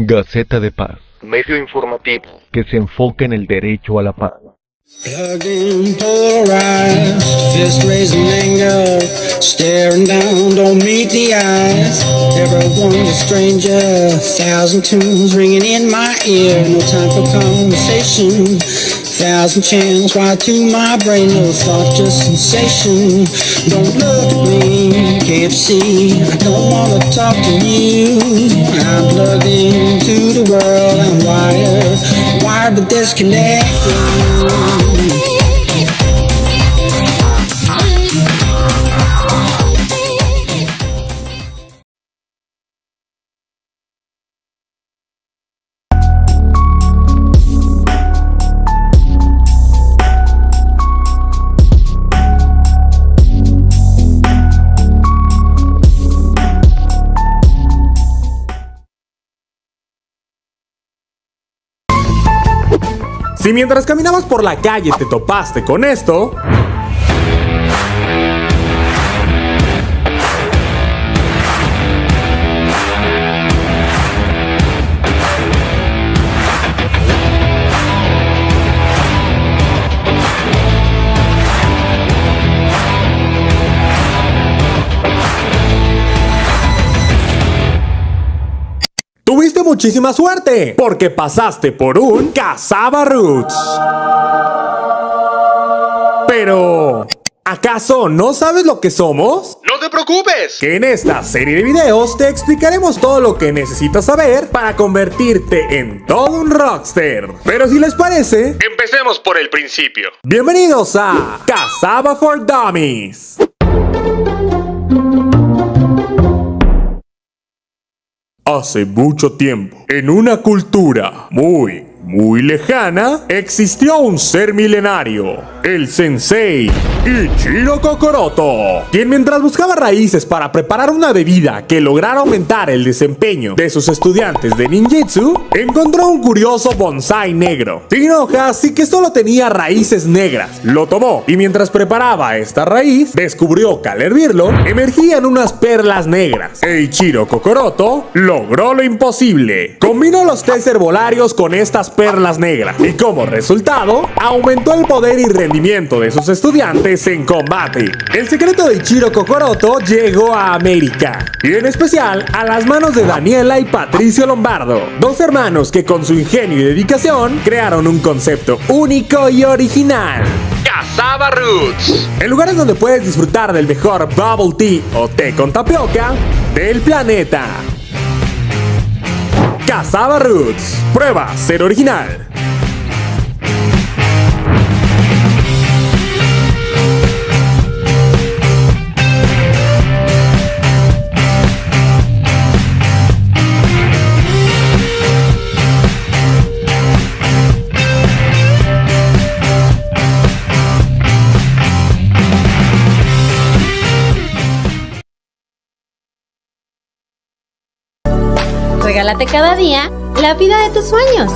Gaceta de Paz, medio informativo que se enfoca en el derecho a la paz. Plugged in, polarized, fist raising anger, staring down, don't meet the eyes. Everyone's a stranger, thousand tunes ringing in my ear. No time for conversation, thousand channels wired to my brain. No thought, just sensation. Don't look at me, can't see. I don't wanna talk to you. I'm plugged into the world, I'm wired but disconnected. Si mientras caminabas por la calle te topaste con esto, tuviste muchísima suerte, porque pasaste por un Cazaba Roots. Pero, ¿acaso no sabes lo que somos? ¡No te preocupes! Que en esta serie de videos te explicaremos todo lo que necesitas saber para convertirte en todo un rockster. Pero si les parece, Empecemos por el principio. bienvenidos a Cazaba for Dummies. Hace mucho tiempo, en una cultura muy lejana, existió un ser milenario, el Sensei Ichiro Kokoroto, quien mientras buscaba raíces para preparar una bebida que lograra aumentar el desempeño de sus estudiantes de ninjutsu, encontró un curioso bonsái negro, sin hojas y que solo tenía raíces negras. Lo tomó y mientras preparaba esta raíz, descubrió que al hervirlo, emergían unas perlas negras. E Ichiro Kokoroto logró lo imposible. Combinó los tés herbolarios con estas perlas negras y como resultado, aumentó el poder y rendimiento de sus estudiantes en combate. El secreto de Ichiro Kokoroto llegó a América, y en especial a las manos de Daniela y Patricio Lombardo, dos hermanos que con su ingenio y dedicación crearon un concepto único y original: Cazaba Roots. en lugares donde puedes disfrutar del mejor bubble tea o té con tapioca del planeta. Cazaba Roots. Prueba ser original. Regálate cada día la vida de tus sueños.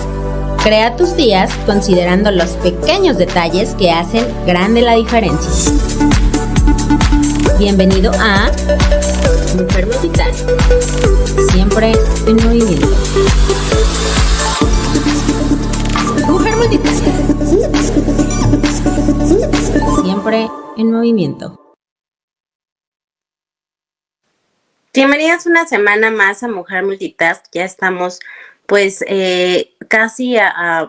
Crea tus días considerando los pequeños detalles que hacen grande la diferencia. Bienvenido a Mujer Multitask. Siempre en movimiento. Mujer Multitask. Siempre en movimiento. Bienvenidos una semana más a Mujer Multitask. Ya estamos pues casi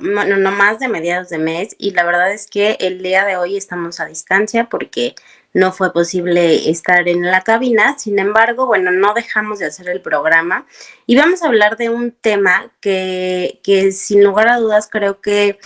no más de mediados de mes, y la verdad es que el día de hoy estamos a distancia porque no fue posible estar en la cabina. Sin embargo, bueno, no dejamos de hacer el programa y vamos a hablar de un tema que sin lugar a dudas creo que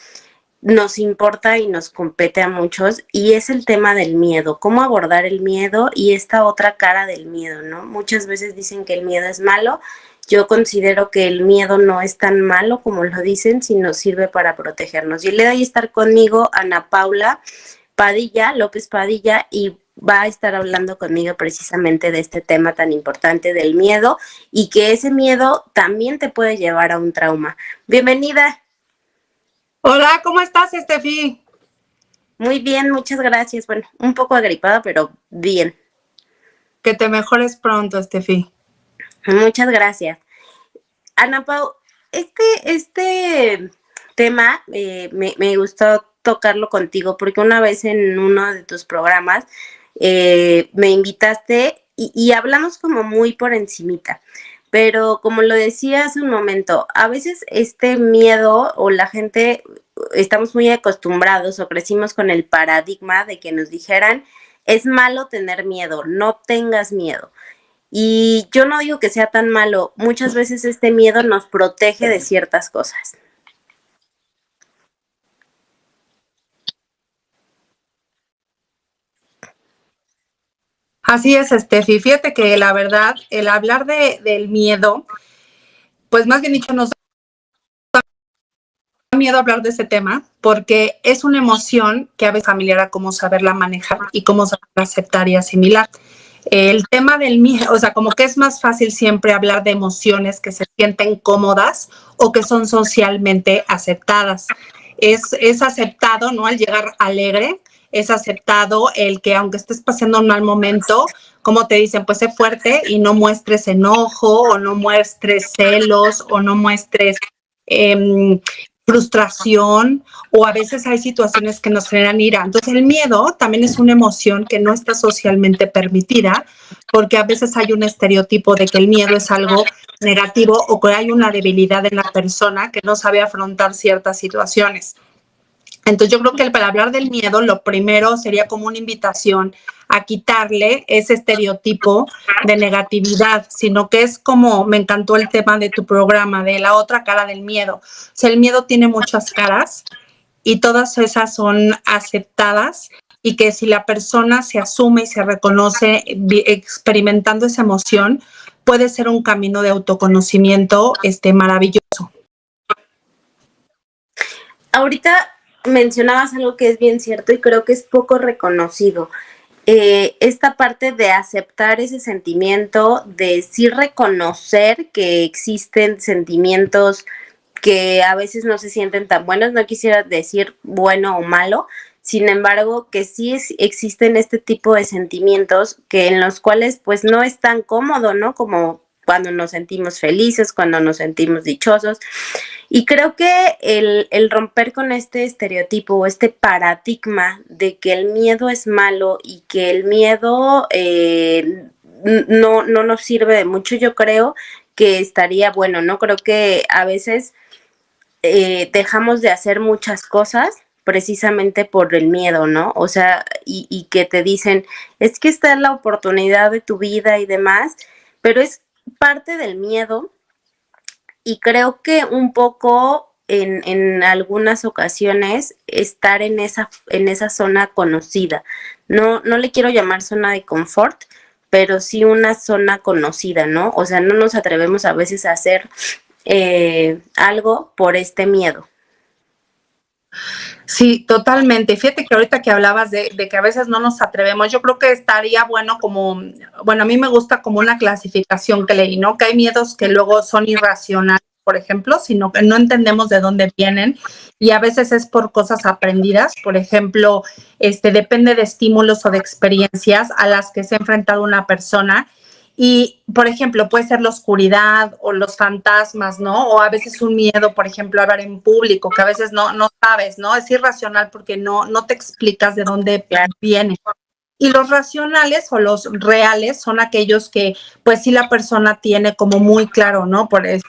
nos importa y nos compete a muchos, y es el tema del miedo, cómo abordar el miedo y esta otra cara del miedo, ¿no? Muchas veces dicen que el miedo es malo. Yo considero que el miedo no es tan malo como lo dicen, sino sirve para protegernos. Y le doy a estar conmigo Ana Paula López Padilla, y va a estar hablando conmigo precisamente de este tema tan importante del miedo, y que ese miedo también te puede llevar a un trauma. Bienvenida. Hola, ¿cómo estás, Estefi? Muy bien, muchas gracias. Bueno, un poco agripada, pero bien. Que te mejores pronto, Estefi. Muchas gracias. Ana Pau, este tema me gustó tocarlo contigo porque una vez en uno de tus programas me invitaste y hablamos como muy por encimita. Pero como lo decía hace un momento, a veces este miedo o la gente estamos muy acostumbrados o crecimos con el paradigma de que nos dijeran es malo tener miedo, no tengas miedo. Y yo no digo que sea tan malo, muchas veces este miedo nos protege de ciertas cosas. Así es, Steffi. Fíjate que la verdad, el hablar del miedo, pues más bien dicho, nos da miedo hablar de ese tema porque es una emoción que a veces es familiar a cómo saberla manejar y cómo saberla aceptar y asimilar. El tema del miedo, o sea, como que es más fácil siempre hablar de emociones que se sienten cómodas o que son socialmente aceptadas. Es aceptado, ¿no? Al llegar alegre, es aceptado el que aunque estés pasando un mal momento, como te dicen, pues sé fuerte y no muestres enojo o no muestres celos o no muestres frustración, o a veces hay situaciones que nos generan ira. Entonces el miedo también es una emoción que no está socialmente permitida porque a veces hay un estereotipo de que el miedo es algo negativo o que hay una debilidad en la persona que no sabe afrontar ciertas situaciones. Entonces yo creo que para hablar del miedo, lo primero sería como una invitación a quitarle ese estereotipo de negatividad, sino que es como, me encantó el tema de tu programa, de la otra cara del miedo. O sea, el miedo tiene muchas caras y todas esas son aceptadas y que si la persona se asume y se reconoce experimentando esa emoción, puede ser un camino de autoconocimiento maravilloso. Ahorita mencionabas algo que es bien cierto y creo que es poco reconocido. Esta parte de aceptar ese sentimiento, de sí reconocer que existen sentimientos que a veces no se sienten tan buenos, no quisiera decir bueno o malo, sin embargo que sí existen este tipo de sentimientos que en los cuales pues no es tan cómodo, ¿no? Como cuando nos sentimos felices, cuando nos sentimos dichosos. Y creo que el romper con este estereotipo o este paradigma de que el miedo es malo y que el miedo no nos sirve de mucho, yo creo que estaría bueno, ¿no? Creo que a veces dejamos de hacer muchas cosas precisamente por el miedo, ¿no? O sea, y que te dicen, es que esta es la oportunidad de tu vida y demás, pero es parte del miedo. Y creo que un poco en algunas ocasiones estar en esa zona conocida. No le quiero llamar zona de confort, pero sí una zona conocida, ¿no? O sea, no nos atrevemos a veces a hacer algo por este miedo. Sí, totalmente. Fíjate que ahorita que hablabas de que a veces no nos atrevemos, yo creo que estaría bueno como, bueno, a mí me gusta como una clasificación que leí, ¿no? Que hay miedos que luego son irracionales, por ejemplo, sino que no entendemos de dónde vienen y a veces es por cosas aprendidas. Por ejemplo, depende de estímulos o de experiencias a las que se ha enfrentado una persona. Y, por ejemplo, puede ser la oscuridad o los fantasmas, ¿no? O a veces un miedo, por ejemplo, a hablar en público, que a veces no sabes, ¿no? Es irracional porque no te explicas de dónde viene. Y los racionales o los reales son aquellos que, pues sí, la persona tiene como muy claro, ¿no? Por el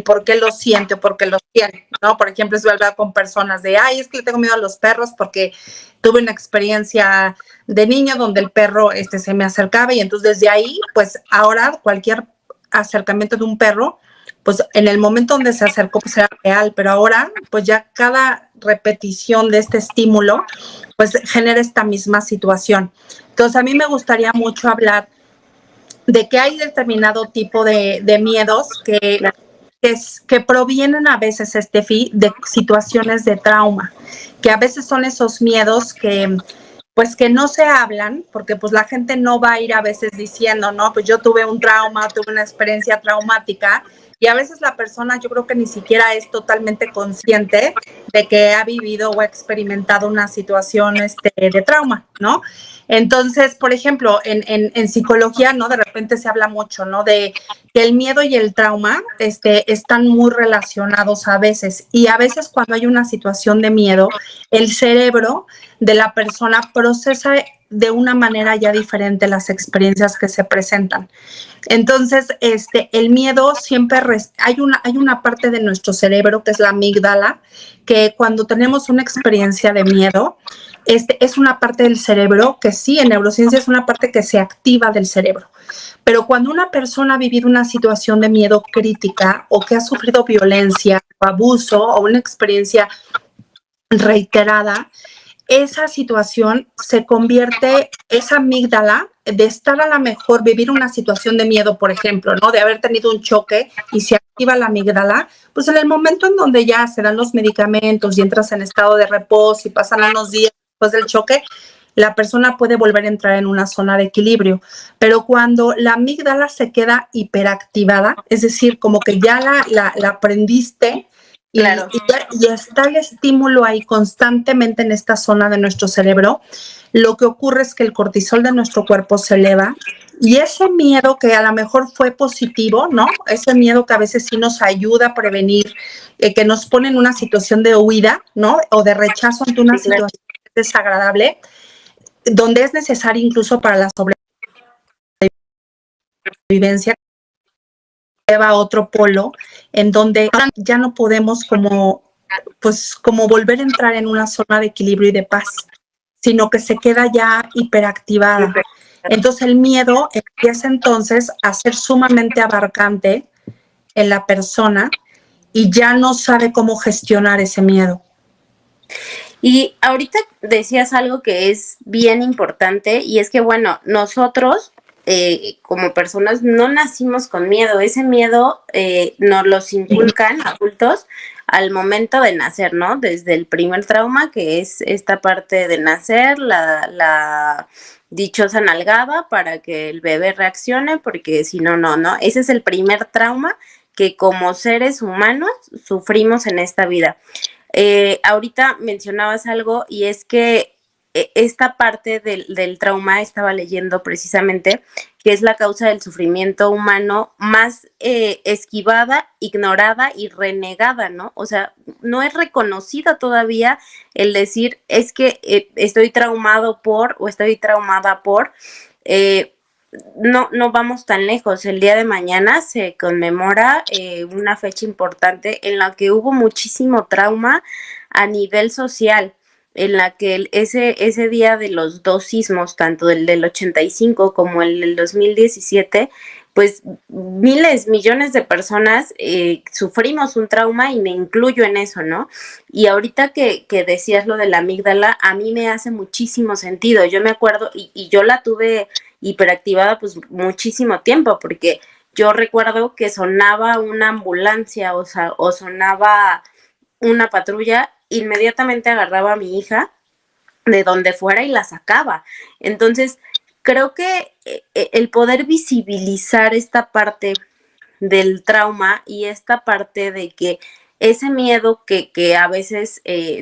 por qué lo siente o por qué lo tiene, ¿no? Por ejemplo, es hablar con personas de, ay, es que le tengo miedo a los perros porque tuve una experiencia de niño donde el perro se me acercaba y entonces desde ahí, pues ahora cualquier acercamiento de un perro, pues en el momento donde se acercó pues era real, pero ahora pues ya cada repetición de este estímulo pues genera esta misma situación. Entonces a mí me gustaría mucho hablar de que hay determinado tipo de miedos que provienen a veces, Steffi, de situaciones de trauma, que a veces son esos miedos que pues que no se hablan, porque pues la gente no va a ir a veces diciendo, no, pues yo tuve un trauma, tuve una experiencia traumática, Y a veces la persona yo creo que ni siquiera es totalmente consciente de que ha vivido o ha experimentado una situación de trauma, ¿no? Entonces, por ejemplo, en psicología, ¿no? De repente se habla mucho, ¿no? De que el miedo y el trauma están muy relacionados a veces. Y a veces cuando hay una situación de miedo, el cerebro de la persona procesa de una manera ya diferente las experiencias que se presentan. Entonces, el miedo siempre, hay una parte de nuestro cerebro que es la amígdala, que cuando tenemos una experiencia de miedo, es una parte del cerebro que sí, en neurociencia es una parte que se activa del cerebro. Pero cuando una persona ha vivido una situación de miedo crítica o que ha sufrido violencia o abuso o una experiencia reiterada, esa situación se convierte, esa amígdala, de estar a lo mejor, vivir una situación de miedo, por ejemplo, ¿no? De haber tenido un choque y se activa la amígdala, pues en el momento en donde ya se dan los medicamentos y entras en estado de reposo y pasan unos días después del choque, la persona puede volver a entrar en una zona de equilibrio. Pero cuando la amígdala se queda hiperactivada, es decir, como que ya la aprendiste, Claro. y está el estímulo ahí constantemente en esta zona de nuestro cerebro, lo que ocurre es que el cortisol de nuestro cuerpo se eleva y ese miedo que a lo mejor fue positivo, ¿no? Ese miedo que a veces sí nos ayuda a prevenir, que nos pone en una situación de huida, ¿no? O de rechazo ante una situación desagradable, donde es necesario incluso para la sobrevivencia, lleva a otro polo en donde ya no podemos como volver a entrar en una zona de equilibrio y de paz, sino que se queda ya hiperactivada. Entonces el miedo empieza entonces a ser sumamente abarcante en la persona y ya no sabe cómo gestionar ese miedo. Y ahorita decías algo que es bien importante y es que, bueno, nosotros como personas no nacimos con miedo, ese miedo nos los inculcan adultos al momento de nacer, ¿no? Desde el primer trauma, que es esta parte de nacer, la dichosa nalgada para que el bebé reaccione, porque si no, no. Ese es el primer trauma que como seres humanos sufrimos en esta vida. Ahorita mencionabas algo y es que esta parte del trauma, estaba leyendo precisamente, que es la causa del sufrimiento humano más esquivada, ignorada y renegada, ¿no? O sea, no es reconocida todavía el decir, es que estoy traumado por o estoy traumada por. No vamos tan lejos. El día de mañana se conmemora una fecha importante en la que hubo muchísimo trauma a nivel social, en la que ese día de los dos sismos, tanto el del 85 como el del 2017, pues millones de personas sufrimos un trauma y me incluyo en eso, ¿no? Y ahorita que decías lo de la amígdala, a mí me hace muchísimo sentido. Yo me acuerdo, y yo la tuve hiperactivada pues muchísimo tiempo, porque yo recuerdo que sonaba una ambulancia, o sonaba una patrulla, inmediatamente agarraba a mi hija de donde fuera y la sacaba. Entonces, creo que el poder visibilizar esta parte del trauma y esta parte de que ese miedo que a veces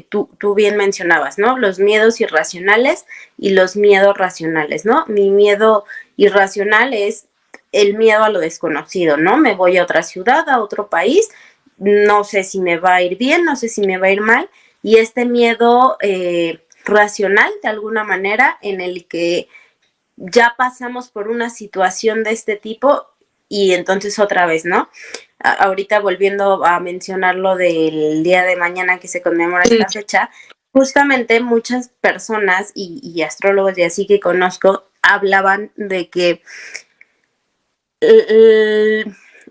tú bien mencionabas, ¿no? Los miedos irracionales y los miedos racionales, ¿no? Mi miedo irracional es el miedo a lo desconocido, ¿no? Me voy a otra ciudad, a otro país, no sé si me va a ir bien, no sé si me va a ir mal, y este miedo racional, de alguna manera, en el que ya pasamos por una situación de este tipo y entonces otra vez, ¿no? Ahorita volviendo a mencionar lo del día de mañana que se conmemora esta fecha, justamente muchas personas y astrólogos y así que conozco hablaban de que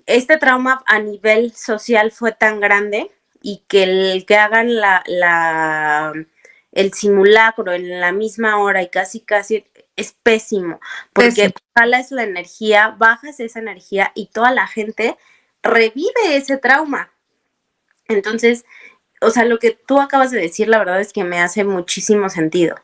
este trauma a nivel social fue tan grande y que el que hagan el simulacro en la misma hora y casi es pésimo, porque jalas la energía, bajas esa energía y toda la gente revive ese trauma. Entonces, o sea, lo que tú acabas de decir, la verdad es que me hace muchísimo sentido.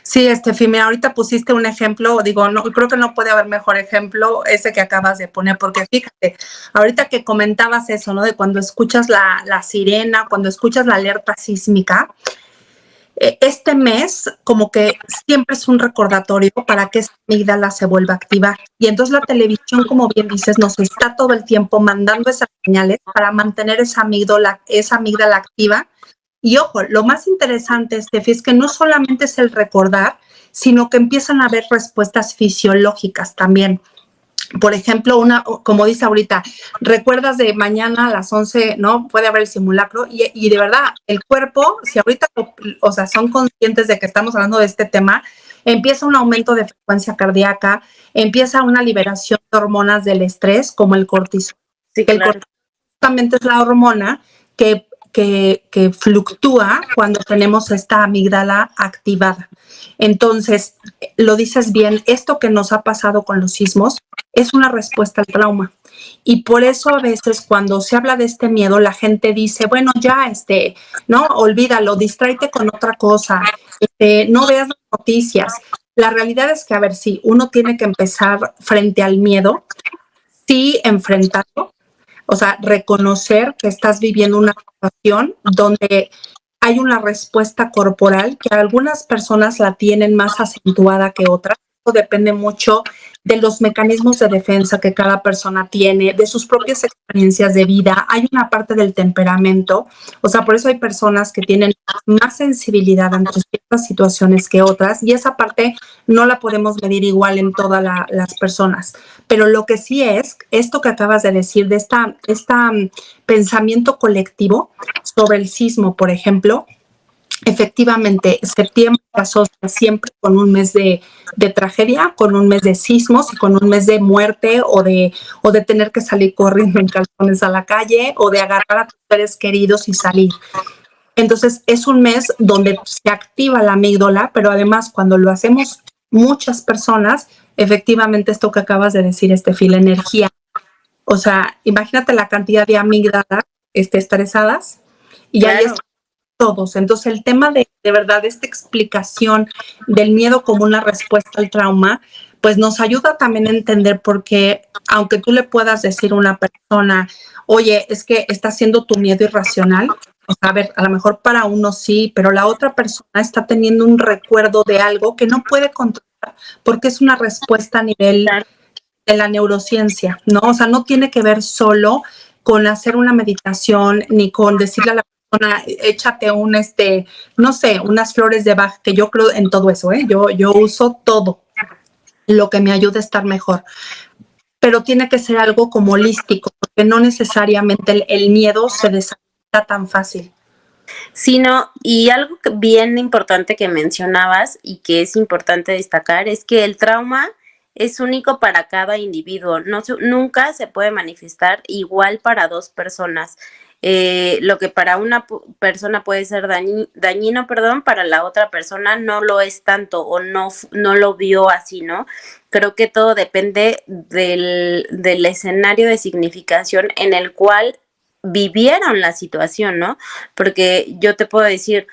Sí, Mira, ahorita pusiste un ejemplo, digo, no, creo que no puede haber mejor ejemplo ese que acabas de poner, porque fíjate, ahorita que comentabas eso, ¿no? De cuando escuchas la sirena, cuando escuchas la alerta sísmica, este mes como que siempre es un recordatorio para que esa amígdala se vuelva a activar. Y entonces la televisión, como bien dices, nos está todo el tiempo mandando esas señales para mantener esa amígdala activa. Y ojo, lo más interesante, Steffi, es que no solamente es el recordar, sino que empiezan a haber respuestas fisiológicas también. Por ejemplo, como dice ahorita, recuerdas de mañana a las 11, ¿no? Puede haber el simulacro y de verdad, el cuerpo, si ahorita, o sea, son conscientes de que estamos hablando de este tema, empieza un aumento de frecuencia cardíaca, empieza una liberación de hormonas del estrés, como el cortisol. Sí, El claro. cortisol justamente es la hormona que fluctúa cuando tenemos esta amígdala activada. Entonces, lo dices bien, esto que nos ha pasado con los sismos es una respuesta al trauma. Y por eso a veces cuando se habla de este miedo, la gente dice, bueno, ya, no, olvídalo, distráete con otra cosa, no veas las noticias. La realidad es que, a ver, sí, uno tiene que empezar frente al miedo, sí, enfrentarlo, o sea, reconocer que estás viviendo una situación donde hay una respuesta corporal que algunas personas la tienen más acentuada que otras. Eso depende mucho de los mecanismos de defensa que cada persona tiene, de sus propias experiencias de vida. Hay una parte del temperamento, o sea, por eso hay personas que tienen más sensibilidad ante ciertas situaciones que otras y esa parte no la podemos medir igual en todas las personas. Pero lo que sí es, esto que acabas de decir, de esta pensamiento colectivo sobre el sismo, por ejemplo, efectivamente, septiembre se asocia siempre con un mes de tragedia, con un mes de sismos y con un mes de muerte o de tener que salir corriendo en calzones a la calle o de agarrar a tus seres queridos y salir. Entonces, es un mes donde se activa la amígdala, pero además cuando lo hacemos muchas personas, efectivamente esto que acabas de decir, la energía. O sea, imagínate la cantidad de amígdalas estresadas y Claro. ahí están todos. Entonces, el tema de verdad, esta explicación del miedo como una respuesta al trauma, pues nos ayuda también a entender por qué, aunque tú le puedas decir a una persona, oye, es que está siendo tu miedo irracional, o sea, a ver, a lo mejor para uno sí, pero la otra persona está teniendo un recuerdo de algo que no puede controlar porque es una respuesta a nivel Claro. de la neurociencia, ¿no? O sea, no tiene que ver solo con hacer una meditación ni con decirle a la persona, échate no sé, unas flores de Bach, que yo creo en todo eso, ¿eh? Yo uso todo lo que me ayude a estar mejor. Pero tiene que ser algo como holístico, porque no necesariamente el miedo se desarrolla tan fácil. Sino, y algo bien importante que mencionabas y que es importante destacar es que el trauma es único para cada individuo, nunca se puede manifestar igual para dos personas. Lo que para una persona puede ser dañino, para la otra persona no lo es tanto o no lo vio así, ¿no? Creo que todo depende del escenario de significación en el cual vivieron la situación, ¿no? Porque yo te puedo decir,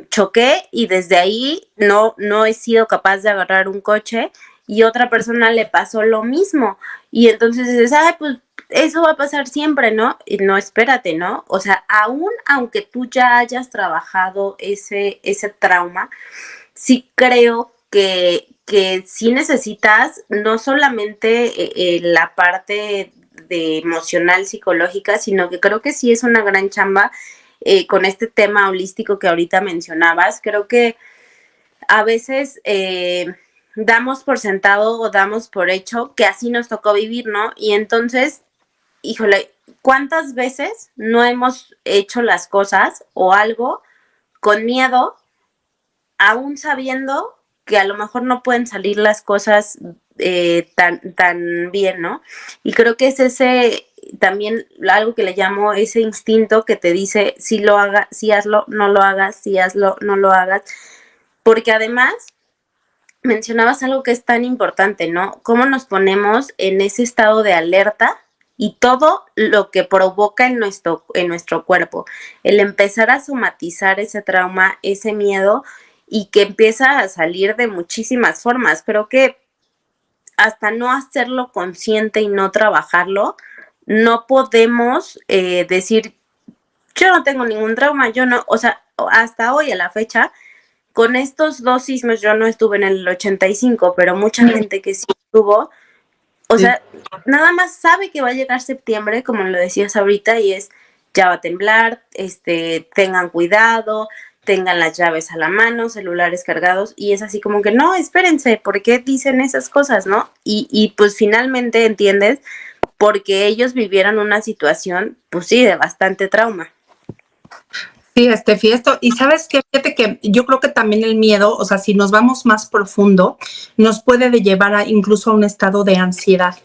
choqué y desde ahí no he sido capaz de agarrar un coche y otra persona le pasó lo mismo. Y entonces dices, ay, pues eso va a pasar siempre, ¿no? Y no, espérate, ¿no? O sea, aunque tú ya hayas trabajado ese trauma, sí creo que sí necesitas no solamente la parte de emocional, psicológica, sino que creo que sí es una gran chamba con este tema holístico que ahorita mencionabas. Creo que a veces damos por sentado o damos por hecho que así nos tocó vivir, ¿no? Y entonces, híjole, ¿cuántas veces no hemos hecho las cosas o algo con miedo, aún sabiendo que a lo mejor no pueden salir las cosas tan bien, ¿no? Y creo que es ese también algo que le llamo ese instinto que te dice si lo hagas, si hazlo, no lo hagas, si hazlo, no lo hagas, porque además mencionabas algo que es tan importante, ¿no? Cómo nos ponemos en ese estado de alerta y todo lo que provoca en nuestro cuerpo, el empezar a somatizar ese trauma, ese miedo, y que empieza a salir de muchísimas formas. Creo que hasta no hacerlo consciente y no trabajarlo, no podemos decir, yo no tengo ningún trauma, yo no, o sea, hasta hoy a la fecha, con estos 2 sismos, yo no estuve en el 85, pero mucha gente que sí estuvo, o sea, nada más sabe que va a llegar septiembre, como lo decías ahorita, y es, ya va a temblar, tengan cuidado, tengan las llaves a la mano, celulares cargados, y es así como que, no, espérense, ¿por qué dicen esas cosas, no? Y pues finalmente entiendes, porque ellos vivieron una situación, pues sí, de bastante trauma. Sí, esto, y sabes qué, fíjate que yo creo que también el miedo, o sea, si nos vamos más profundo, nos puede llevar a incluso a un estado de ansiedad.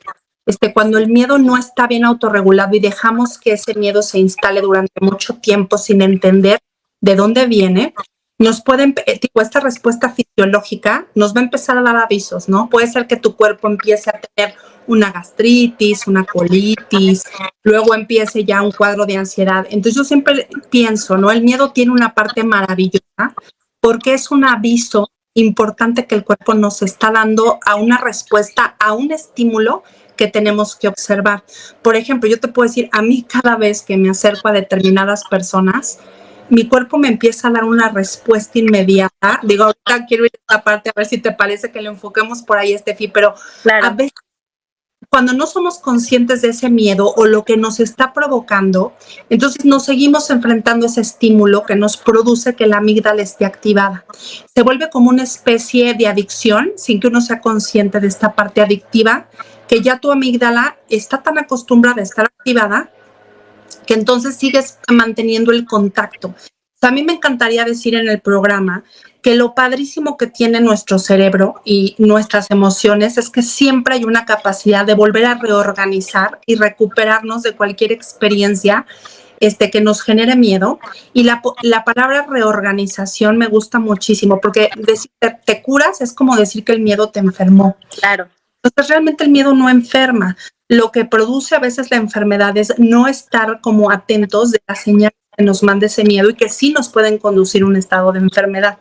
Cuando el miedo no está bien autorregulado y dejamos que ese miedo se instale durante mucho tiempo sin entender de dónde viene, nos pueden, tipo, esta respuesta fisiológica nos va a empezar a dar avisos, ¿no? Puede ser que tu cuerpo empiece a tener una gastritis, una colitis, luego empiece ya un cuadro de ansiedad. Entonces yo siempre pienso, ¿no? El miedo tiene una parte maravillosa porque es un aviso importante que el cuerpo nos está dando a una respuesta, a un estímulo que tenemos que observar. Por ejemplo, yo te puedo decir, a mí cada vez que me acerco a determinadas personas, mi cuerpo me empieza a dar una respuesta inmediata. Digo, ahorita quiero ir a esta parte a ver si te parece que lo enfoquemos por ahí, Estefi, pero claro. A veces cuando no somos conscientes de ese miedo o lo que nos está provocando, entonces nos seguimos enfrentando a ese estímulo que nos produce que la amígdala esté activada. Se vuelve como una especie de adicción sin que uno sea consciente de esta parte adictiva, que ya tu amígdala está tan acostumbrada a estar activada que entonces sigues manteniendo el contacto. A mí me encantaría decir en el programa que lo padrísimo que tiene nuestro cerebro y nuestras emociones es que siempre hay una capacidad de volver a reorganizar y recuperarnos de cualquier experiencia que nos genere miedo. Y la palabra reorganización me gusta muchísimo porque decir te curas es como decir que el miedo te enfermó. Claro. Entonces realmente el miedo no enferma. Lo que produce a veces la enfermedad es no estar como atentos de las señales que nos manda ese miedo y que sí nos pueden conducir a un estado de enfermedad.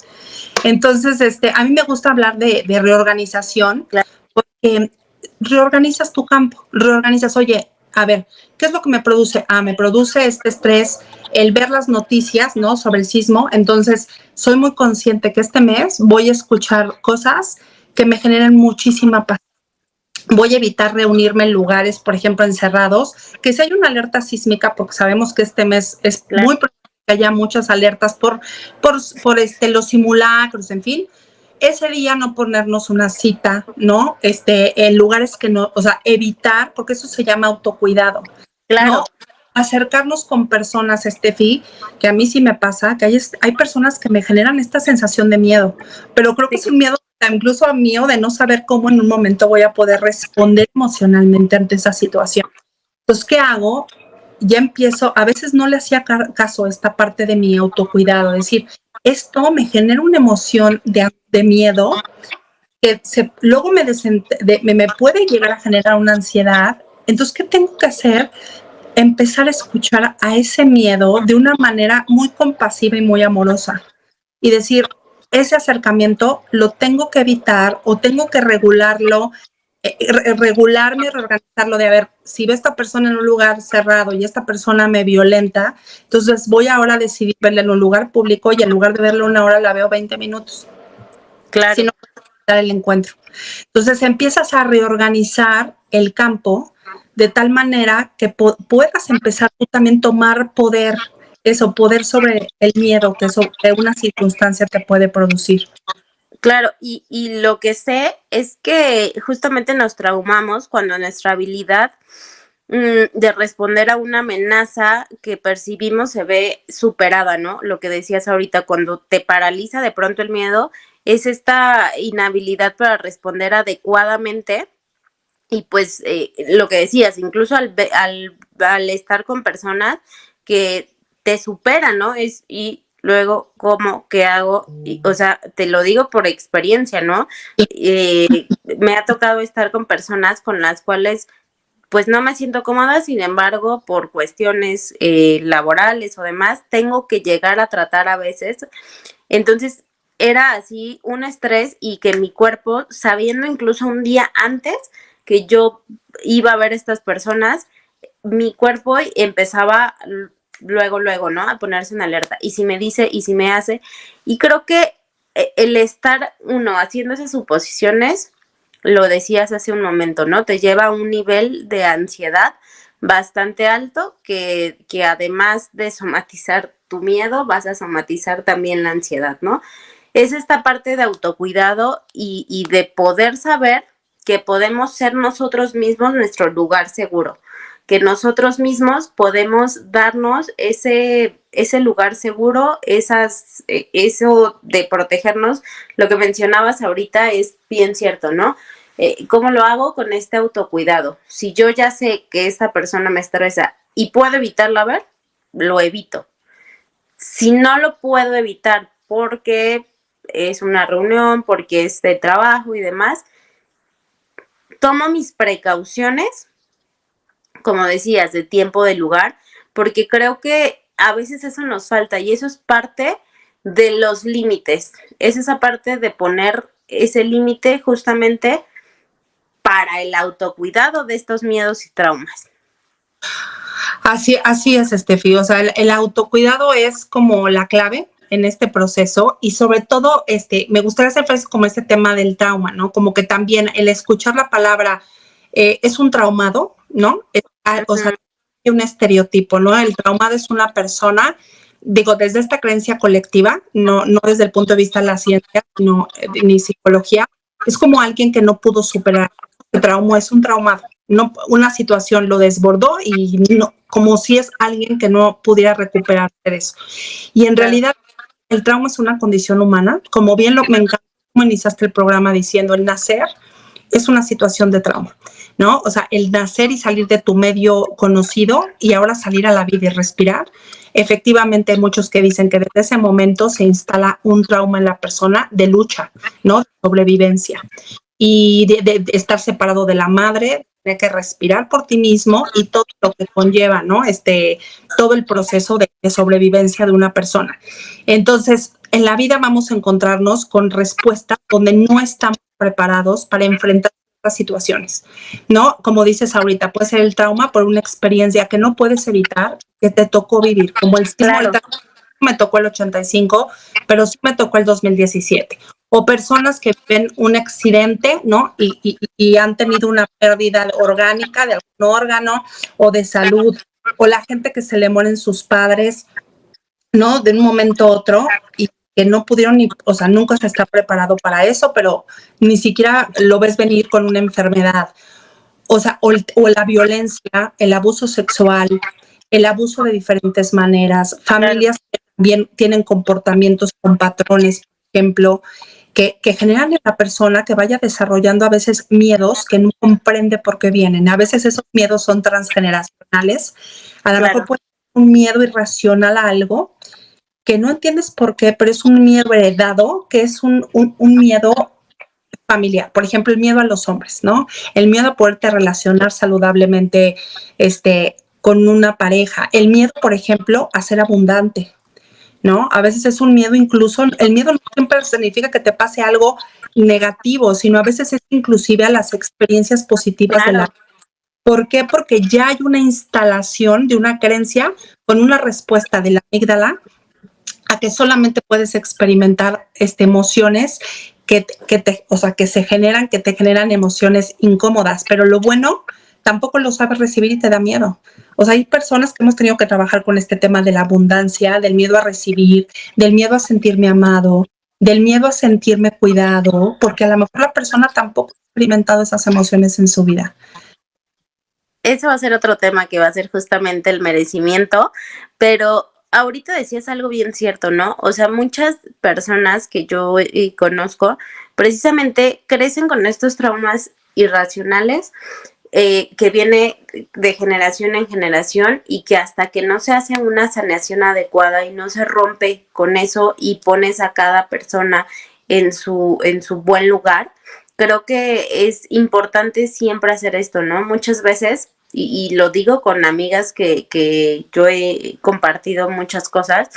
Entonces, a mí me gusta hablar de reorganización, claro, porque reorganizas tu campo, reorganizas, oye, a ver, ¿qué es lo que me produce? Me produce este estrés, el ver las noticias, ¿no? Sobre el sismo. Entonces, soy muy consciente que este mes voy a escuchar cosas que me generen muchísima paz. Voy a evitar reunirme en lugares, por ejemplo, encerrados, que si hay una alerta sísmica, porque sabemos que este mes es claro, muy probable que haya muchas alertas por los simulacros, en fin, ese día no ponernos una cita, ¿no? En lugares que no, o sea, evitar, porque eso se llama autocuidado. Claro. ¿No? Acercarnos con personas, Estefi, que a mí sí me pasa, que hay personas que me generan esta sensación de miedo, pero creo que es un miedo incluso a mí de no saber cómo en un momento voy a poder responder emocionalmente ante esa situación. Entonces, ¿qué hago? Ya empiezo, a veces no le hacía caso a esta parte de mi autocuidado, es decir, esto me genera una emoción de miedo que luego me puede llegar a generar una ansiedad. Entonces, ¿qué tengo que hacer? Empezar a escuchar a ese miedo de una manera muy compasiva y muy amorosa y decir, ese acercamiento lo tengo que evitar o tengo que regularlo, regularme y reorganizarlo de, a ver, si ve esta persona en un lugar cerrado y esta persona me violenta, entonces voy ahora a decidir verla en un lugar público y en lugar de verla 1 hora la veo 20 minutos. Claro. Si no, puedo el encuentro. Entonces empiezas a reorganizar el campo de tal manera que puedas empezar tú también tomar poder sobre el miedo que sobre una circunstancia te puede producir. Claro, y lo que sé es que justamente nos traumamos cuando nuestra habilidad de responder a una amenaza que percibimos se ve superada, ¿no? Lo que decías ahorita, cuando te paraliza de pronto el miedo, es esta inhabilidad para responder adecuadamente. Y pues lo que decías, incluso al estar con personas que te superan, ¿no? Y luego, ¿cómo? ¿Qué hago? O sea, te lo digo por experiencia, ¿no? Me ha tocado estar con personas con las cuales pues no me siento cómoda, sin embargo, por cuestiones laborales o demás, tengo que llegar a tratar a veces. Entonces, era así un estrés y que mi cuerpo, sabiendo incluso un día antes que yo iba a ver a estas personas, mi cuerpo empezaba luego, ¿no? A ponerse en alerta. Y si me dice, y si me hace. Y creo que el estar uno haciendo esas suposiciones, lo decías hace un momento, ¿no? Te lleva a un nivel de ansiedad bastante alto que además de somatizar tu miedo, vas a somatizar también la ansiedad, ¿no? Es esta parte de autocuidado y de poder saber que podemos ser nosotros mismos nuestro lugar seguro, que nosotros mismos podemos darnos ese lugar seguro, eso de protegernos. Lo que mencionabas ahorita es bien cierto, ¿no? ¿Cómo lo hago? Con este autocuidado. Si yo ya sé que esta persona me estresa y puedo evitarla ver, lo evito. Si no lo puedo evitar porque es una reunión, porque es de trabajo y demás, tomo mis precauciones, como decías, de tiempo, de lugar, porque creo que a veces eso nos falta y eso es parte de los límites. Es esa parte de poner ese límite justamente para el autocuidado de estos miedos y traumas. Así es, Estefi. O sea, el autocuidado es como la clave en este proceso y sobre todo, me gustaría hacer énfasis como este tema del trauma, ¿no? Como que también el escuchar la palabra es un traumado, ¿no? O sea, hay un estereotipo, ¿no? El traumado es una persona, digo, desde esta creencia colectiva, no desde el punto de vista de la ciencia, ni psicología, es como alguien que no pudo superar el trauma, es un traumado. No, una situación lo desbordó y no, como si es alguien que no pudiera recuperar eso. Y en realidad el trauma es una condición humana, como bien me encanta cómo iniciaste el programa diciendo el nacer es una situación de trauma, ¿no? O sea, el nacer y salir de tu medio conocido y ahora salir a la vida y respirar. Efectivamente, hay muchos que dicen que desde ese momento se instala un trauma en la persona de lucha, ¿no? De sobrevivencia. Y de estar separado de la madre, tener que respirar por ti mismo y todo lo que conlleva, ¿no? Todo el proceso de sobrevivencia de una persona. Entonces, en la vida vamos a encontrarnos con respuestas donde no estamos preparados para enfrentar estas situaciones, ¿no? Como dices ahorita, puede ser el trauma por una experiencia que no puedes evitar, que te tocó vivir, como el sismo, claro. Me tocó el 85, pero sí me tocó el 2017. O personas que ven un accidente, ¿no? Y han tenido una pérdida orgánica de algún órgano o de salud, o la gente que se le mueren sus padres, ¿no? De un momento a otro y que no pudieron, o sea, nunca se está preparado para eso, pero ni siquiera lo ves venir con una enfermedad. O sea, o la violencia, el abuso sexual, el abuso de diferentes maneras, familias que también tienen comportamientos con patrones, por ejemplo, que generan en la persona que vaya desarrollando a veces miedos que no comprende por qué vienen. A veces esos miedos son transgeneracionales. A lo mejor puede ser un miedo irracional a algo que no entiendes por qué, pero es un miedo heredado, que es un miedo familiar. Por ejemplo, el miedo a los hombres, ¿no? El miedo a poderte relacionar saludablemente con una pareja. El miedo, por ejemplo, a ser abundante, ¿no? A veces es un miedo incluso, el miedo no siempre significa que te pase algo negativo, sino a veces es inclusive a las experiencias positivas de la vida. ¿Por qué? Porque ya hay una instalación de una creencia con una respuesta de la amígdala a que solamente puedes experimentar emociones que se generan, que te generan emociones incómodas, pero lo bueno tampoco lo sabes recibir y te da miedo. O sea, hay personas que hemos tenido que trabajar con este tema de la abundancia, del miedo a recibir, del miedo a sentirme amado, del miedo a sentirme cuidado, porque a lo mejor la persona tampoco ha experimentado esas emociones en su vida. Eso va a ser otro tema que va a ser justamente el merecimiento, pero ahorita decías algo bien cierto, ¿no? O sea, muchas personas que yo conozco precisamente crecen con estos traumas irracionales que viene de generación en generación y que hasta que no se hace una sanación adecuada y no se rompe con eso y pones a cada persona en su buen lugar, creo que es importante siempre hacer esto, ¿no? Muchas veces, y lo digo con amigas que yo he compartido muchas cosas,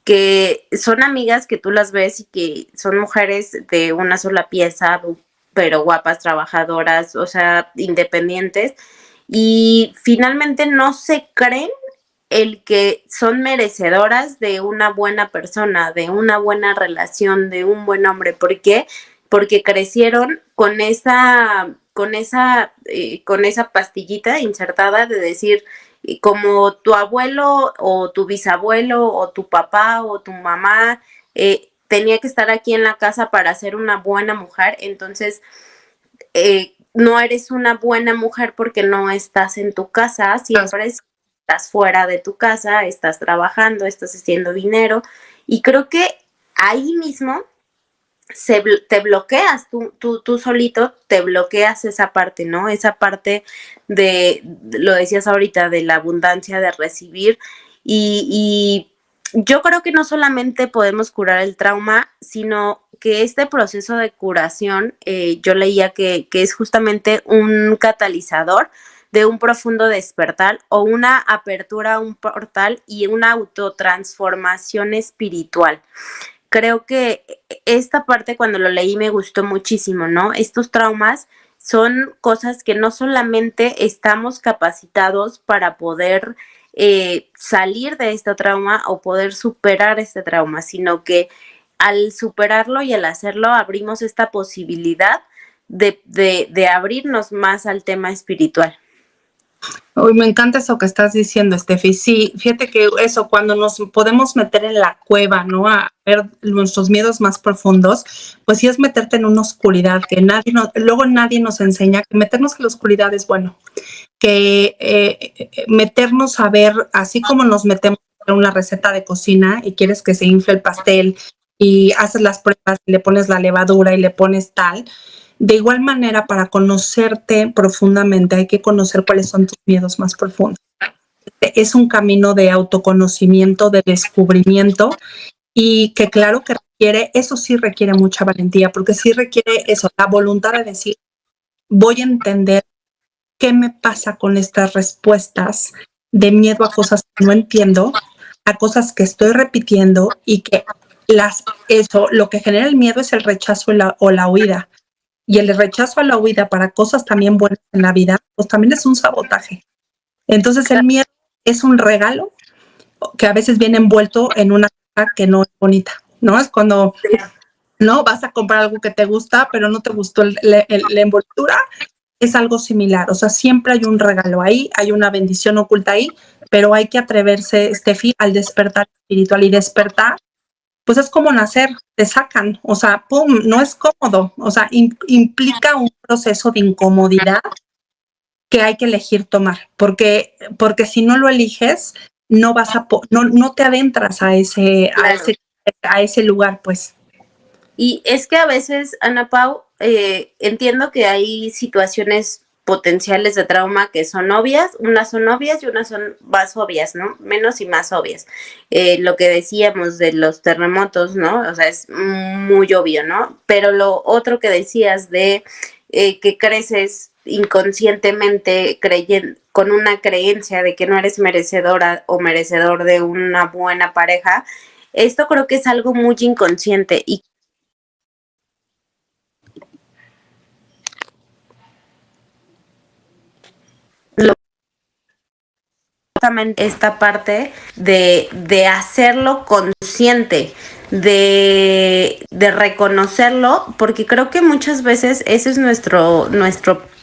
que son amigas que tú las ves y que son mujeres de una sola pieza, pero guapas, trabajadoras, o sea, independientes, y finalmente no se creen el que son merecedoras de una buena persona, de una buena relación, de un buen hombre. ¿Por qué? Porque crecieron con esa pastillita insertada de decir, como tu abuelo o tu bisabuelo o tu papá o tu mamá tenía que estar aquí en la casa para ser una buena mujer, entonces no eres una buena mujer porque no estás en tu casa, siempre estás fuera de tu casa, estás trabajando, estás haciendo dinero, y creo que ahí mismo te bloqueas, tú solito te bloqueas esa parte, ¿no? Esa parte lo decías ahorita, de la abundancia, de recibir, y yo creo que no solamente podemos curar el trauma, sino que este proceso de curación, yo leía que es justamente un catalizador de un profundo despertar o una apertura a un portal y una autotransformación espiritual. Creo que esta parte, cuando lo leí, me gustó muchísimo, ¿no? Estos traumas son cosas que no solamente estamos capacitados para poder salir de este trauma o poder superar este trauma, sino que al superarlo y al hacerlo abrimos esta posibilidad de abrirnos más al tema espiritual. Uy, me encanta eso que estás diciendo, Steffi. Sí, fíjate que eso, cuando nos podemos meter en la cueva, ¿no? A ver nuestros miedos más profundos, pues sí es meterte en una oscuridad que luego nadie nos enseña que meternos en la oscuridad es bueno. Que meternos a ver, así como nos metemos en una receta de cocina y quieres que se infle el pastel y haces las pruebas y le pones la levadura y le pones tal. De igual manera, para conocerte profundamente, hay que conocer cuáles son tus miedos más profundos. Es un camino de autoconocimiento, de descubrimiento, y que claro que eso sí requiere mucha valentía, porque sí requiere eso, la voluntad de decir, voy a entender qué me pasa con estas respuestas de miedo a cosas que no entiendo, a cosas que estoy repitiendo, y que lo que genera el miedo es el rechazo o la huida. Y el rechazo a la huida para cosas también buenas en la vida, pues también es un sabotaje. Entonces el miedo es un regalo que a veces viene envuelto en una cosa que no es bonita, ¿no? Es cuando no vas a comprar algo que te gusta, pero no te gustó la envoltura. Es algo similar, o sea, siempre hay un regalo ahí, hay una bendición oculta ahí, pero hay que atreverse, Steffi, al despertar espiritual. Y despertar, pues es como nacer, te sacan, o sea, pum, no es cómodo, o sea, implica un proceso de incomodidad que hay que elegir tomar, porque si no lo eliges, no te adentras a ese lugar, pues. Y es que a veces, Ana Pau, entiendo que hay situaciones potenciales de trauma que son obvias, unas son obvias y unas son más obvias, ¿no? Menos y más obvias. Lo que decíamos de los terremotos, ¿no? O sea, es muy obvio, ¿no? Pero lo otro que decías de que creces inconscientemente con una creencia de que no eres merecedora o merecedor de una buena pareja, esto creo que es algo muy inconsciente y esta parte de hacerlo consciente, de reconocerlo, porque creo que muchas veces ese es nuestro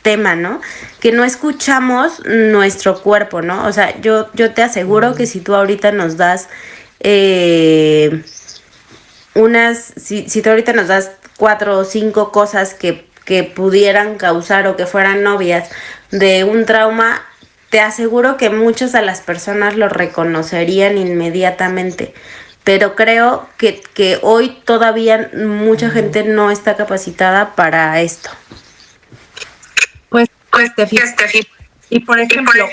tema, ¿no? Que no escuchamos nuestro cuerpo, ¿no? O sea, yo te aseguro que si tú ahorita nos das si tú ahorita nos das 4 o 5 cosas que pudieran causar o que fueran novias de un trauma, te aseguro que muchas de las personas lo reconocerían inmediatamente. Pero creo que hoy todavía mucha gente no está capacitada para esto. Pues Steffi. Y por ejemplo,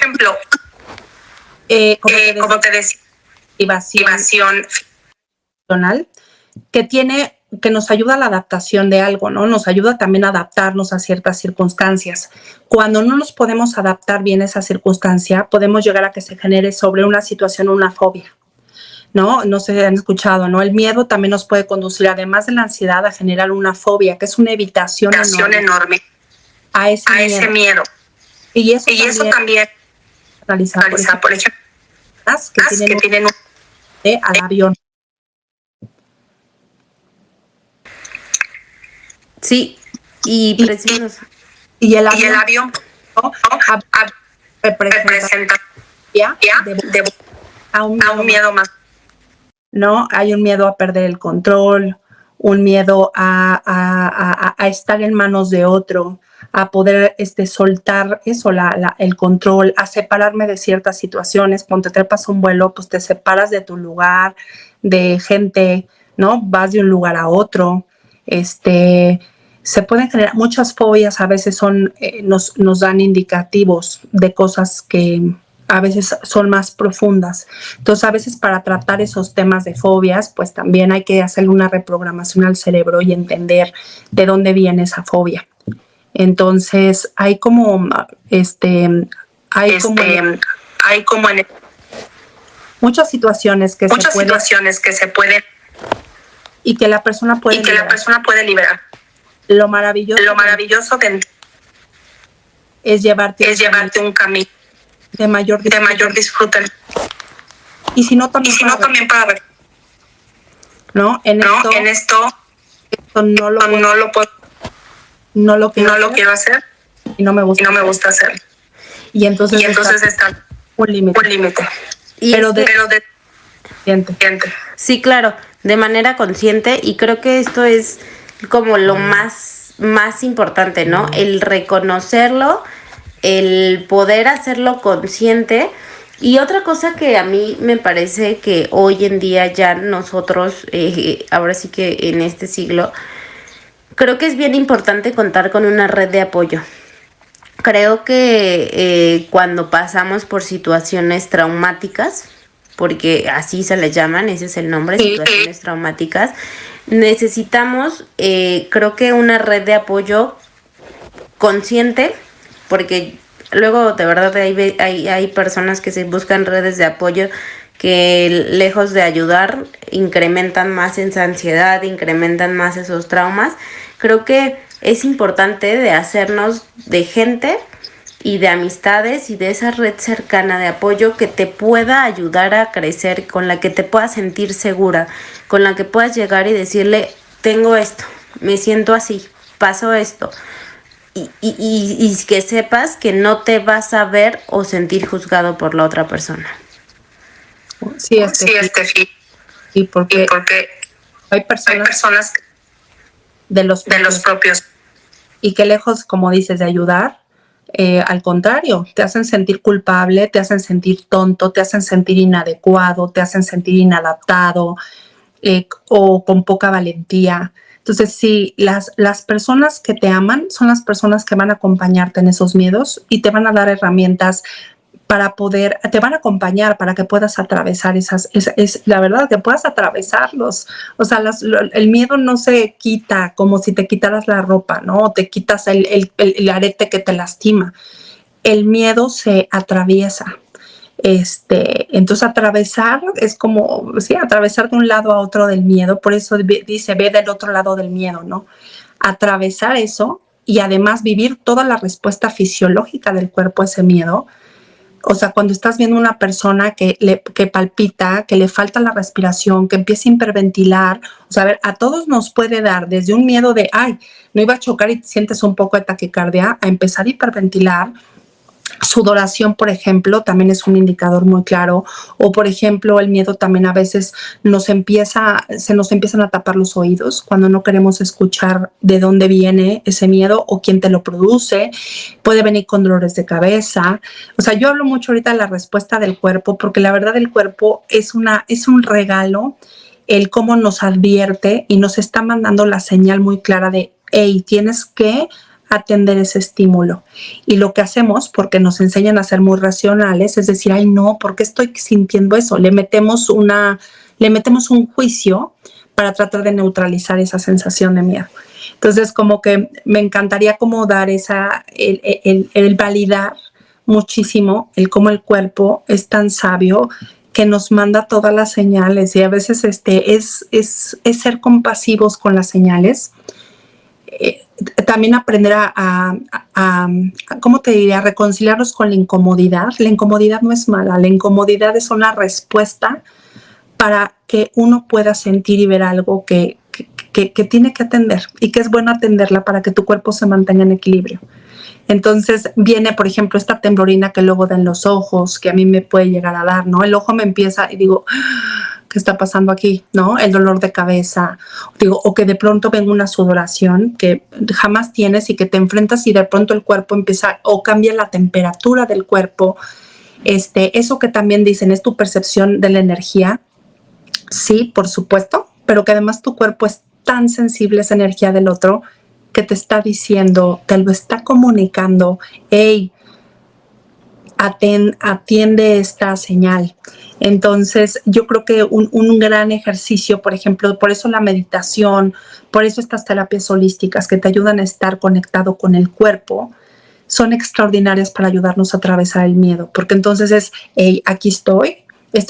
como te decía, activación funcional, que nos ayuda a la adaptación de algo, ¿no? Nos ayuda también a adaptarnos a ciertas circunstancias. Cuando no nos podemos adaptar bien a esa circunstancia, podemos llegar a que se genere sobre una situación una fobia. ¿no? No sé si han escuchado, ¿no? El miedo también nos puede conducir, además de la ansiedad, a generar una fobia, que es una evitación enorme a ese miedo. Y eso también realizar, por ejemplo, que tienen un al avión. Sí, y el avión ¿no? representa a un miedo más. ¿No? Hay un miedo a perder el control, un miedo a estar en manos de otro, a poder soltar eso, el control, a separarme de ciertas situaciones. Cuando te trepas un vuelo, pues te separas de tu lugar, de gente, ¿no? Vas de un lugar a otro. Se pueden generar muchas fobias, a veces nos dan indicativos de cosas que a veces son más profundas. Entonces, a veces para tratar esos temas de fobias, pues también hay que hacerle una reprogramación al cerebro y entender de dónde viene esa fobia. Entonces, hay como muchas situaciones que se pueden y que la persona puede liberar. Lo maravilloso es llevarte un camino de mayor disfrute. Y si no, también para ¿no? En esto no lo quiero hacer y no me gusta hacer. Y entonces está un límite. Sí, claro, de manera consciente, y creo que esto es como lo más importante, ¿no? El reconocerlo, el poder hacerlo consciente. Y otra cosa que a mí me parece que hoy en día ya nosotros, ahora sí que en este siglo, creo que es bien importante contar con una red de apoyo. Creo que cuando pasamos por situaciones traumáticas, porque así se les llaman, ese es el nombre, situaciones traumáticas, necesitamos, creo que una red de apoyo consciente, porque luego de verdad hay personas que se buscan redes de apoyo que lejos de ayudar incrementan más esa ansiedad, incrementan más esos traumas. Creo que es importante de hacernos de gente y de amistades y de esa red cercana de apoyo que te pueda ayudar a crecer, con la que te puedas sentir segura, con la que puedas llegar y decirle, tengo esto, me siento así, pasó esto. Y que sepas que no te vas a ver o sentir juzgado por la otra persona. Sí, y porque hay personas de los propios y que lejos, como dices, de ayudar, al contrario, te hacen sentir culpable, te hacen sentir tonto, te hacen sentir inadecuado, te hacen sentir inadaptado o con poca valentía. Entonces, sí, las personas que te aman son las personas que van a acompañarte en esos miedos y te van a dar herramientas te van a acompañar para que puedas atravesar la verdad, que puedas atravesarlos. O sea, el miedo no se quita como si te quitaras la ropa, ¿no? O te quitas el arete que te lastima. El miedo se atraviesa. Entonces atravesar es como, sí, atravesar de un lado a otro del miedo. Por eso dice, ve del otro lado del miedo, ¿no? Atravesar eso y además vivir toda la respuesta fisiológica del cuerpo a ese miedo. O sea, cuando estás viendo una persona que palpita, que le falta la respiración, que empieza a hiperventilar, o sea, a todos nos puede dar desde un miedo de, ay, no iba a chocar y sientes un poco de taquicardia, a empezar a hiperventilar. Sudoración, por ejemplo, también es un indicador muy claro. O, por ejemplo, el miedo también a veces se nos empiezan a tapar los oídos cuando no queremos escuchar de dónde viene ese miedo o quién te lo produce. Puede venir con dolores de cabeza. O sea, yo hablo mucho ahorita de la respuesta del cuerpo porque la verdad el cuerpo es un regalo, el cómo nos advierte y nos está mandando la señal muy clara de, hey, tienes que atender ese estímulo. Y lo que hacemos, porque nos enseñan a ser muy racionales, es decir, ay no, ¿por qué estoy sintiendo eso? Le metemos un juicio para tratar de neutralizar esa sensación de miedo. Entonces, como que me encantaría como dar el validar muchísimo el cómo el cuerpo es tan sabio que nos manda todas las señales y a veces es ser compasivos con las señales. También aprender ¿cómo te diría? A reconciliarnos con la incomodidad. La incomodidad no es mala, la incomodidad es una respuesta para que uno pueda sentir y ver algo que tiene que atender y que es bueno atenderla para que tu cuerpo se mantenga en equilibrio. Entonces viene, por ejemplo, esta temblorina que luego da en los ojos, que a mí me puede llegar a dar, ¿no? El ojo me empieza y digo, ¿qué está pasando aquí? ¿No? El dolor de cabeza, digo, o que de pronto venga una sudoración que jamás tienes y que te enfrentas y de pronto el cuerpo empieza o cambia la temperatura del cuerpo. Eso que también dicen es tu percepción de la energía. Sí, por supuesto, pero que además tu cuerpo es tan sensible a esa energía del otro que te está diciendo, te lo está comunicando, hey, atiende esta señal. Entonces, yo creo que un gran ejercicio, por ejemplo, por eso la meditación, por eso estas terapias holísticas que te ayudan a estar conectado con el cuerpo, son extraordinarias para ayudarnos a atravesar el miedo, porque entonces es, hey, aquí estoy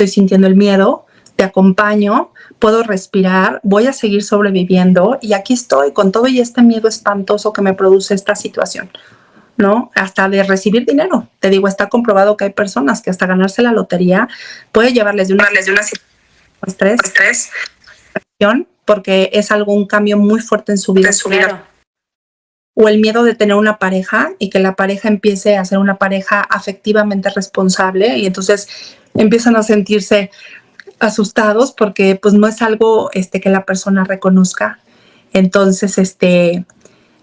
sintiendo el miedo, te acompaño, puedo respirar, voy a seguir sobreviviendo y aquí estoy con todo y este miedo espantoso que me produce esta situación, ¿no? Hasta de recibir dinero. Te digo, está comprobado que hay personas que hasta ganarse la lotería puede llevarles de una estrés, porque es un cambio muy fuerte en su vida. Claro. O el miedo de tener una pareja y que la pareja empiece a ser una pareja afectivamente responsable y entonces empiezan a sentirse asustados porque pues no es algo que la persona reconozca. Entonces,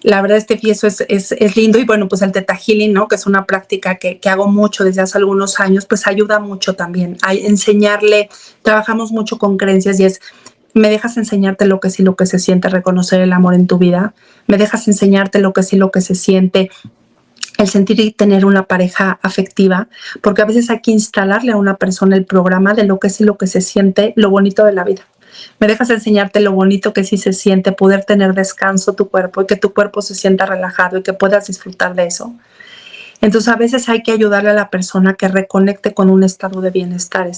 la verdad, eso es lindo. Y bueno, pues el Theta Healing, ¿no? Que es una práctica que hago mucho desde hace algunos años, pues ayuda mucho también a enseñarle. Trabajamos mucho con creencias y me dejas enseñarte lo que sí, lo que se siente, reconocer el amor en tu vida. Me dejas enseñarte lo que sí, lo que se siente, el sentir y tener una pareja afectiva, porque a veces hay que instalarle a una persona el programa de lo que sí, lo que se siente, lo bonito de la vida. Me dejas enseñarte lo bonito que sí se siente, poder tener descanso tu cuerpo y que tu cuerpo se sienta relajado y que puedas disfrutar de eso. Entonces a veces hay que ayudarle a la persona que reconecte con un estado de bienestar,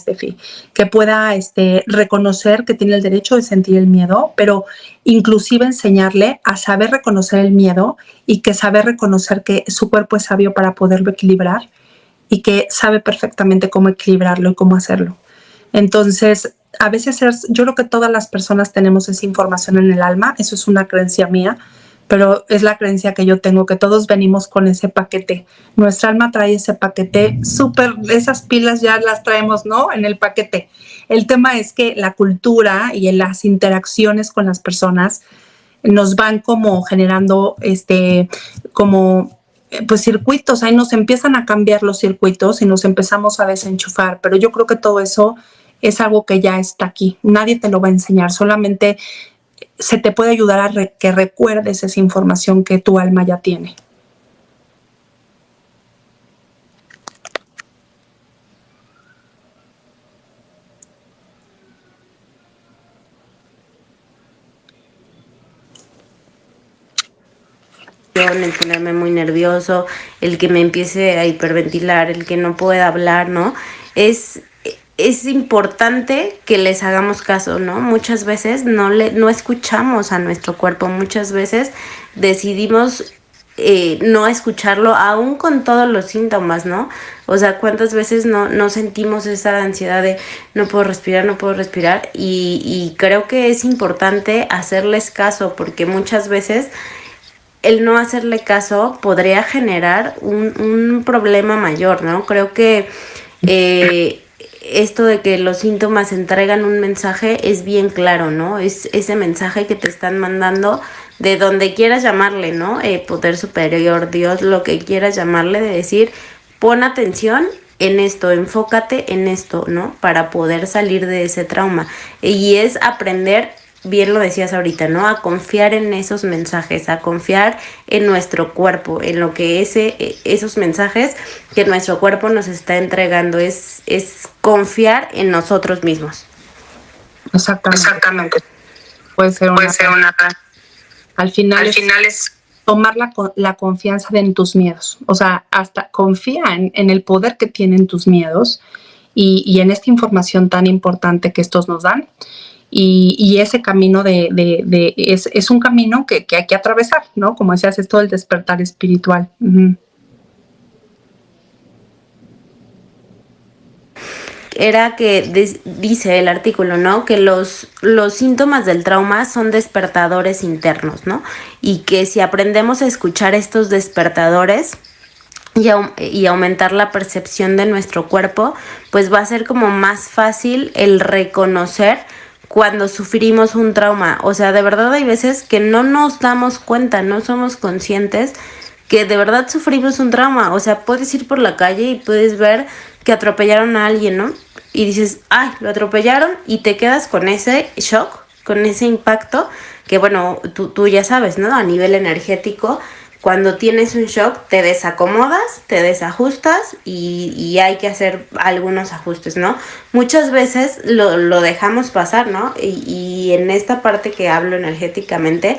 que pueda reconocer que tiene el derecho de sentir el miedo, pero inclusive enseñarle a saber reconocer el miedo y que saber reconocer que su cuerpo es sabio para poderlo equilibrar y que sabe perfectamente cómo equilibrarlo y cómo hacerlo. Entonces, a veces yo creo que todas las personas tenemos esa información en el alma, eso es una creencia mía, pero es la creencia que yo tengo, que todos venimos con ese paquete. Nuestra alma trae ese paquete súper, esas pilas ya las traemos, ¿no? En el paquete. El tema es que la cultura y en las interacciones con las personas nos van como generando pues circuitos, ahí nos empiezan a cambiar los circuitos y nos empezamos a desenchufar, pero yo creo que todo eso es algo que ya está aquí, nadie te lo va a enseñar, solamente se te puede ayudar a que recuerdes esa información que tu alma ya tiene. El ponerme muy nervioso, el que me empiece a hiperventilar, el que no pueda hablar, ¿no? Es importante que les hagamos caso, ¿no? Muchas veces no escuchamos a nuestro cuerpo, muchas veces decidimos no escucharlo, aún con todos los síntomas, ¿no? O sea, ¿cuántas veces no sentimos esa ansiedad de no puedo respirar? Y creo que es importante hacerles caso, porque muchas veces el no hacerle caso podría generar un problema mayor, ¿no? Creo que esto de que los síntomas entregan un mensaje es bien claro, ¿no? Es ese mensaje que te están mandando de donde quieras llamarle, ¿no? Poder superior, Dios, lo que quieras llamarle, de decir, pon atención en esto, enfócate en esto, ¿no? Para poder salir de ese trauma. Y es aprender, bien lo decías ahorita, ¿no? A confiar en esos mensajes, a confiar en nuestro cuerpo, en lo que esos mensajes que nuestro cuerpo nos está entregando, es confiar en nosotros mismos. Exactamente. Puede ser una... Al final es tomar la confianza en tus miedos. O sea, hasta confía en el poder que tienen tus miedos y en esta información tan importante que estos nos dan. Y ese camino es un camino que hay que atravesar, ¿no? Como decías, es todo el despertar espiritual. Era que dice el artículo, ¿no? Que los síntomas del trauma son despertadores internos, ¿no? Y que si aprendemos a escuchar estos despertadores y aumentar la percepción de nuestro cuerpo, pues va a ser como más fácil el reconocer cuando sufrimos un trauma. O sea, de verdad hay veces que no nos damos cuenta, no somos conscientes que de verdad sufrimos un trauma. O sea, puedes ir por la calle y puedes ver que atropellaron a alguien, ¿no? Y dices, ay, lo atropellaron, y te quedas con ese shock, con ese impacto, que bueno, tú ya sabes, ¿no? A nivel energético, cuando tienes un shock, te desacomodas, te desajustas y hay que hacer algunos ajustes, ¿no? Muchas veces lo dejamos pasar, ¿no? Y en esta parte que hablo energéticamente,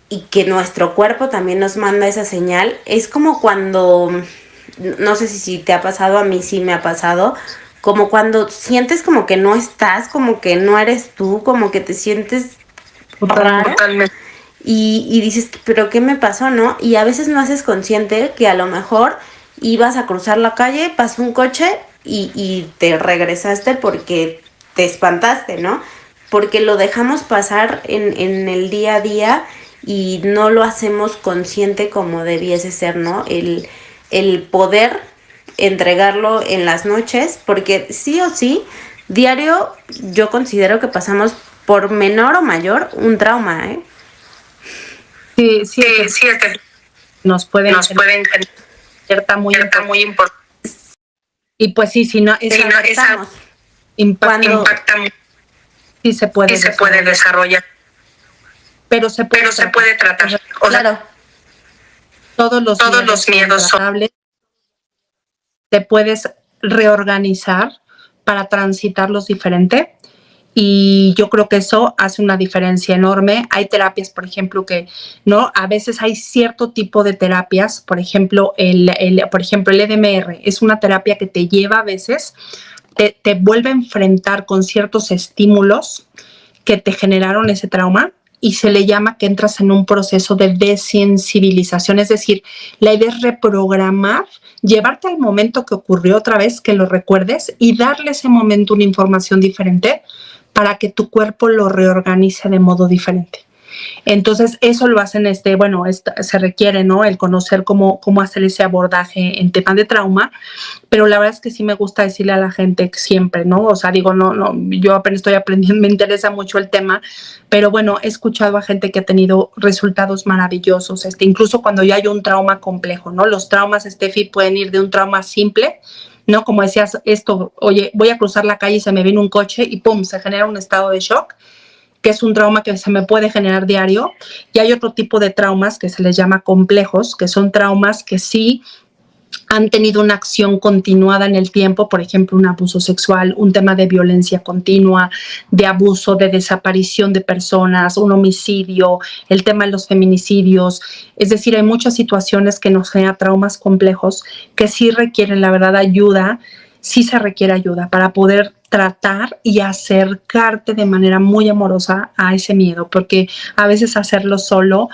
y que nuestro cuerpo también nos manda esa señal, es como cuando, no sé si te ha pasado, a mí sí me ha pasado, como cuando sientes como que no estás, como que no eres tú, como que te sientes raro. Totalmente. Y dices, ¿pero qué me pasó, no? Y a veces no haces consciente que a lo mejor ibas a cruzar la calle, pasó un coche y te regresaste porque te espantaste, ¿no? Porque lo dejamos pasar en el día a día y no lo hacemos consciente como debiese ser, ¿no? El poder entregarlo en las noches, porque sí o sí, diario yo considero que pasamos por menor o mayor un trauma, ¿eh? Sí, es que nos pueden cierta muy importante. Y pues sí, si no, esa impacta mucho. Sí se puede desarrollar. Pero se puede tratar. O sea, Claro. todos los miedos son tratables. Te puedes reorganizar para transitarlos diferente. Y yo creo que eso hace una diferencia enorme. Hay terapias, por ejemplo, que no, a veces hay cierto tipo de terapias, por ejemplo, el EDMR es una terapia que te lleva a veces, te vuelve a enfrentar con ciertos estímulos que te generaron ese trauma, y se le llama que entras en un proceso de desensibilización, es decir, la idea es reprogramar, llevarte al momento que ocurrió otra vez, que lo recuerdes y darle a ese momento una información diferente para que tu cuerpo lo reorganice de modo diferente. Entonces, eso lo hacen, se requiere, ¿no? El conocer cómo hacer ese abordaje en temas de trauma, pero la verdad es que sí me gusta decirle a la gente siempre, ¿no? O sea, digo, no, yo apenas estoy aprendiendo, me interesa mucho el tema, pero bueno, he escuchado a gente que ha tenido resultados maravillosos, incluso cuando ya hay un trauma complejo, ¿no? Los traumas, Steffi, pueden ir de un trauma simple, ¿no? Como decías, oye, voy a cruzar la calle y se me viene un coche y ¡pum!, se genera un estado de shock, que es un trauma que se me puede generar diario. Y hay otro tipo de traumas que se les llama complejos, que son traumas que sí han tenido una acción continuada en el tiempo, por ejemplo, un abuso sexual, un tema de violencia continua, de abuso, de desaparición de personas, un homicidio, el tema de los feminicidios. Es decir, hay muchas situaciones que nos generan traumas complejos que sí requieren, la verdad, ayuda. Sí se requiere ayuda para poder tratar y acercarte de manera muy amorosa a ese miedo, porque a veces hacerlo solo,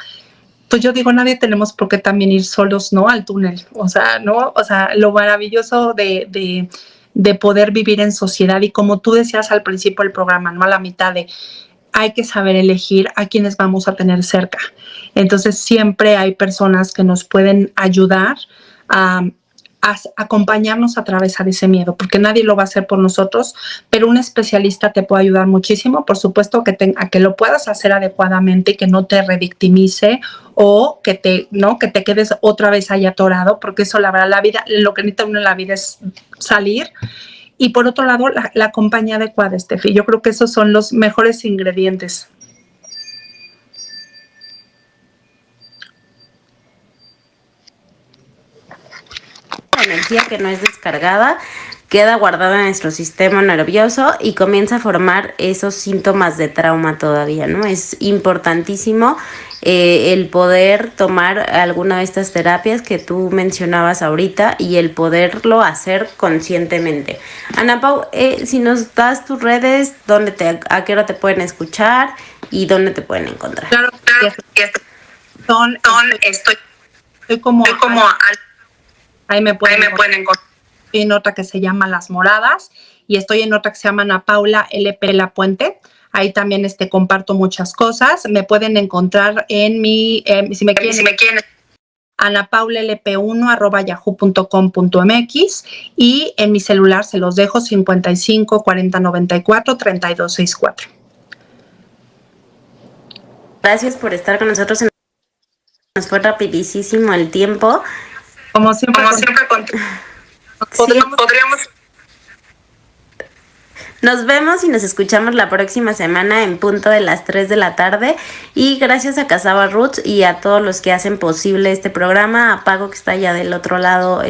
pues yo digo, nadie tenemos por qué también ir solos, ¿no?, al túnel. O sea, ¿no? O sea, lo maravilloso de poder vivir en sociedad, y como tú decías al principio del programa, ¿no?, a la mitad hay que saber elegir a quienes vamos a tener cerca. Entonces siempre hay personas que nos pueden ayudar a acompañarnos a atravesar ese miedo, porque nadie lo va a hacer por nosotros, pero un especialista te puede ayudar muchísimo, por supuesto, a que lo puedas hacer adecuadamente y que no te revictimice o que te quedes otra vez ahí atorado, porque eso, la verdad, la vida, lo que necesita uno en la vida es salir. Y por otro lado, la compañía adecuada, Steffi. Yo creo que esos son los mejores ingredientes. La energía que no es descargada queda guardada en nuestro sistema nervioso y comienza a formar esos síntomas de trauma todavía, ¿no? Es importantísimo el poder tomar alguna de estas terapias que tú mencionabas ahorita y el poderlo hacer conscientemente. Ana Pau, si nos das tus redes, a qué hora te pueden escuchar y dónde te pueden encontrar. Claro, estoy como ahí me pueden encontrar. Estoy en otra que se llama Las Moradas y estoy en otra que se llama Ana Paula LP La Puente. Ahí también comparto muchas cosas. Me pueden encontrar en mi, si me quieren, anapaulelp1@yahoo.com.mx y en mi celular se los dejo 55 40 94 32 64. Gracias por estar con nosotros. Nos fue rapidísimo el tiempo. Como siempre podríamos. Nos vemos y nos escuchamos la próxima semana en punto de las 3 de la tarde. Y gracias a Cassava Roots y a todos los que hacen posible este programa, a Pago que está allá del otro lado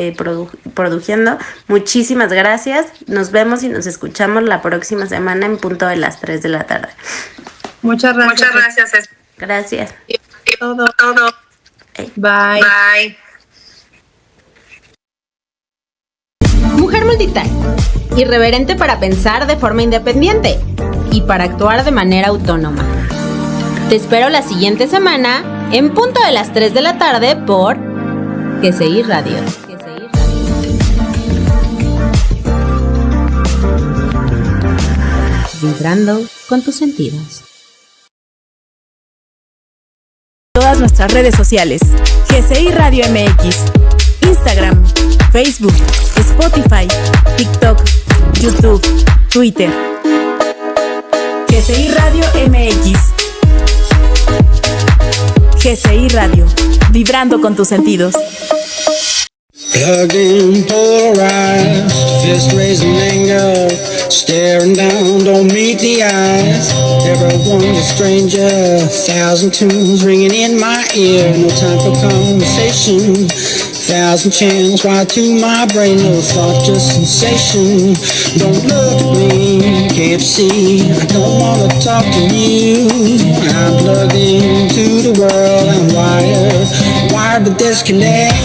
produciendo. Muchísimas gracias. Nos vemos y nos escuchamos la próxima semana en punto de las 3 de la tarde. Muchas gracias. Gracias. Todo. Bye. Mujer multitask, irreverente para pensar de forma independiente y para actuar de manera autónoma. Te espero la siguiente semana en punto de las 3 de la tarde por GCI Radio. Vibrando con tus sentidos. Todas nuestras redes sociales: GCI Radio MX, Instagram, Facebook, Spotify, TikTok, YouTube, Twitter. GCI Radio MX. GCI Radio, vibrando con tus sentidos. Plugged in, polarized, fist raising anger, staring down, don't meet the eyes. Everyone's a stranger, 1,000 tunes ringing in my ear. No time for conversation, 1,000 channels wired to my brain. No thought, just sensation. Don't look at me, can't see. I don't wanna talk to you. I'm plugged into the world, I'm wired to disconnect.